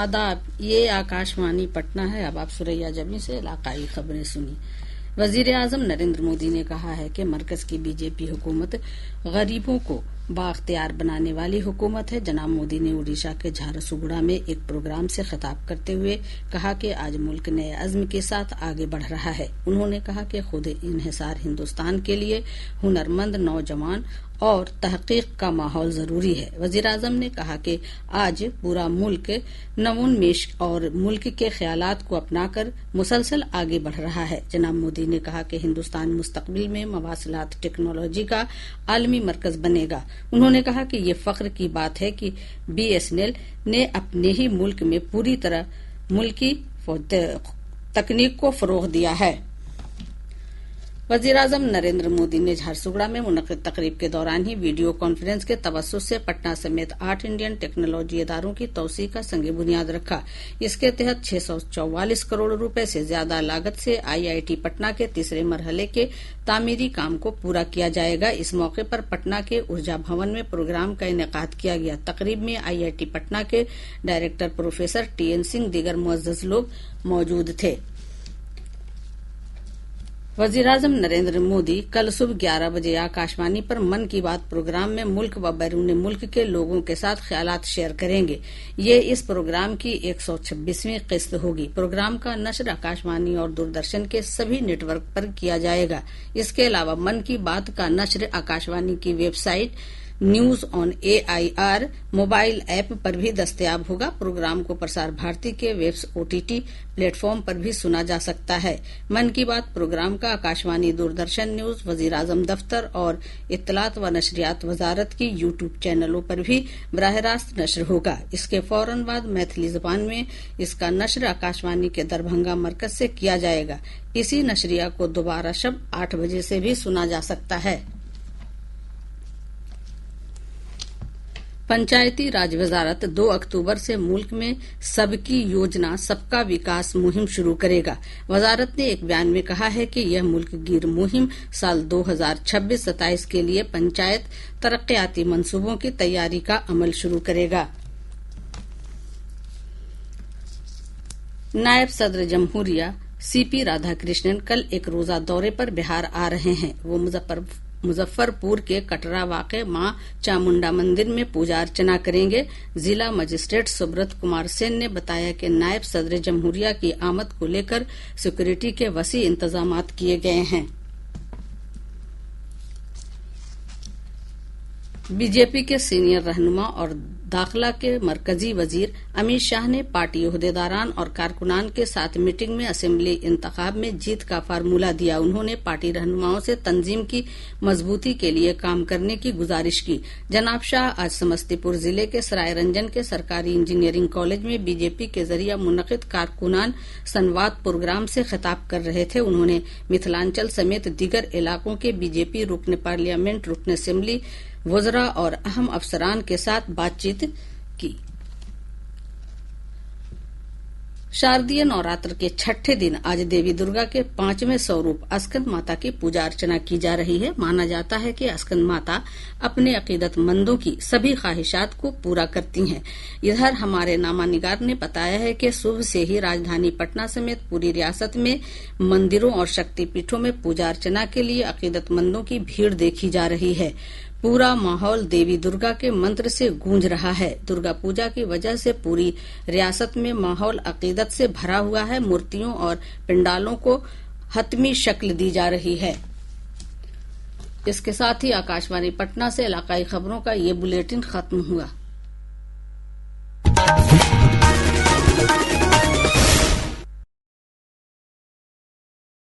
आदाब, ये आकाशवाणी पटना है। अब आप सुरैया जमी से इलाकाई खबरें सुनिए। वजीर आजम नरेंद्र मोदी ने कहा है कि मरकज की बीजेपी हुकूमत गरीबों को बाख्तियार बनाने वाली हुकूमत है। जनाब मोदी ने ओडिशा के झारसुगुड़ा में एक प्रोग्राम से खिताब करते हुए कहा कि आज मुल्क नए अज़्म के साथ आगे बढ़ रहा है। उन्होंने कहा कि खुद इन्हिसार हिंदुस्तान के लिए हुनरमंद नौजवान और तहकीक का माहौल जरूरी है। वजीर आजम ने कहा कि आज पूरा मुल्क नवोन्मेष और मुल्क के ख्यालात को अपनाकर मुसलसल आगे बढ़ रहा है। जनाब मोदी ने कहा कि हिंदुस्तान मुस्तकबिल में मवासिलात टेक्नोलॉजी का आलमी मरकज बनेगा। उन्होंने कहा कि ये फख्र की बात है कि BSNL ने अपने ही मुल्क में पूरी तरह मुल्की तकनीक को फरोग दिया है। वजीर आजम नरेंद्र मोदी ने झारसुगड़ा में मुनक्किद तकरीब के दौरान ही वीडियो कॉन्फ्रेंस के तवस्सुत से पटना समेत 8 इंडियन टेक्नोलॉजी इदारों की तौसीह का संग बुनियाद रखा। इसके तहत 644 करोड़ रुपए से ज्यादा लागत से IIT पटना के तीसरे मरहले के तामीरी काम को पूरा किया जाएगा। इस मौके पर पटना के ऊर्जा भवन में प्रोग्राम का इनेकाद किया गया। तकरीब में IIT पटना के डायरेक्टर प्रोफेसर TN सिंह दीगर मुअज़्ज़ज़ लोग मौजूद थे। वजीर आजम नरेंद्र मोदी कल सुबह 11 बजे आकाशवाणी पर मन की बात प्रोग्राम में मुल्क व बैरून मुल्क के लोगों के साथ ख्यालात शेयर करेंगे। ये इस प्रोग्राम की 126वीं किस्त होगी। प्रोग्राम का नश्र आकाशवाणी और दूरदर्शन के सभी नेटवर्क पर किया जाएगा। इसके अलावा मन की बात का नश्र आकाशवाणी की website news on AIR mobile app पर भी दस्तयाब होगा। प्रोग्राम को प्रसार भारती के वेब OTT प्लेटफॉर्म पर भी सुना जा सकता है। मन की बात प्रोग्राम का आकाशवाणी, दूरदर्शन न्यूज, वजीर आजम दफ्तर और इत्तलात व नशरियात वजारत की YouTube चैनलों पर भी बराह रास्त नश्र होगा। इसके फौरन बाद मैथिली जुबान में इसका नश्र आकाशवाणी के दरभंगा मरकज से किया जाएगा। इसी नशरिया को दोबारा शब 8 बजे से भी सुना जा सकता है। पंचायती राज वजारत 2 अक्टूबर से मुल्क में सबकी योजना सबका विकास मुहिम शुरू करेगा। वजारत ने एक बयान में कहा है कि यह मुल्क गिर मुहिम साल 2026-27 के लिए पंचायत तरक्याती मंसूबों की तैयारी का अमल शुरू करेगा। नायब सदर जमहूरिया CP राधाकृष्णन कल एक रोजा दौरे पर बिहार आ रहे हैं। वो मुजफ्फरपुर के कटरा वाक़े मां चामुंडा मंदिर में पूजा अर्चना करेंगे। जिला मजिस्ट्रेट सुब्रत कुमार सेन ने बताया कि नायब सदर जमहूरिया की आमद को लेकर सिक्योरिटी के वसी इंतजामात किए गए हैं। बीजेपी के सीनियर रहनुमा और दाखिला के मरकजी वजीर अमित शाह ने पार्टी ओहदेदारान और कारकुनान के साथ मीटिंग में असेंबली इंतखाब में जीत का फार्मूला दिया। उन्होंने पार्टी रहनुमाओं से तंजीम की मजबूती के लिए काम करने की गुजारिश की। जनाब शाह आज समस्तीपुर जिले के सरायरंजन के सरकारी इंजीनियरिंग कॉलेज में बीजेपी के जरिए मुनक्किद कारकुनान संवाद प्रोग्राम से खिताब कर रहे थे। उन्होंने मिथिलांचल समेत दीगर इलाकों के बीजेपी रुकन पार्लियामेंट, रुकन असेंबली, वज़रा और अहम अफसरान के साथ बातचीत की। शारदीय नवरात्र के छठे दिन आज देवी दुर्गा के 5वें स्वरूप अस्कंद माता की पूजा अर्चना की जा रही है। माना जाता है कि अस्कंद माता अपने अकीदतमंदों की सभी ख्वाहिशात को पूरा करती हैं। इधर हमारे नामानिगार ने बताया है कि सुबह से ही राजधानी पटना समेत पूरी रियासत में मंदिरों और शक्तिपीठों में पूजा अर्चना के लिए अकीदतमंदों की भीड़ देखी जा रही है। पूरा माहौल देवी दुर्गा के मंत्र से गूंज रहा है। दुर्गा पूजा की वजह से पूरी रियासत में माहौल अकीदत से भरा हुआ है। मूर्तियों और पंडालों को हतमी शक्ल दी जा रही है। इसके साथ ही आकाशवाणी पटना से इलाकाई खबरों का ये बुलेटिन खत्म हुआ।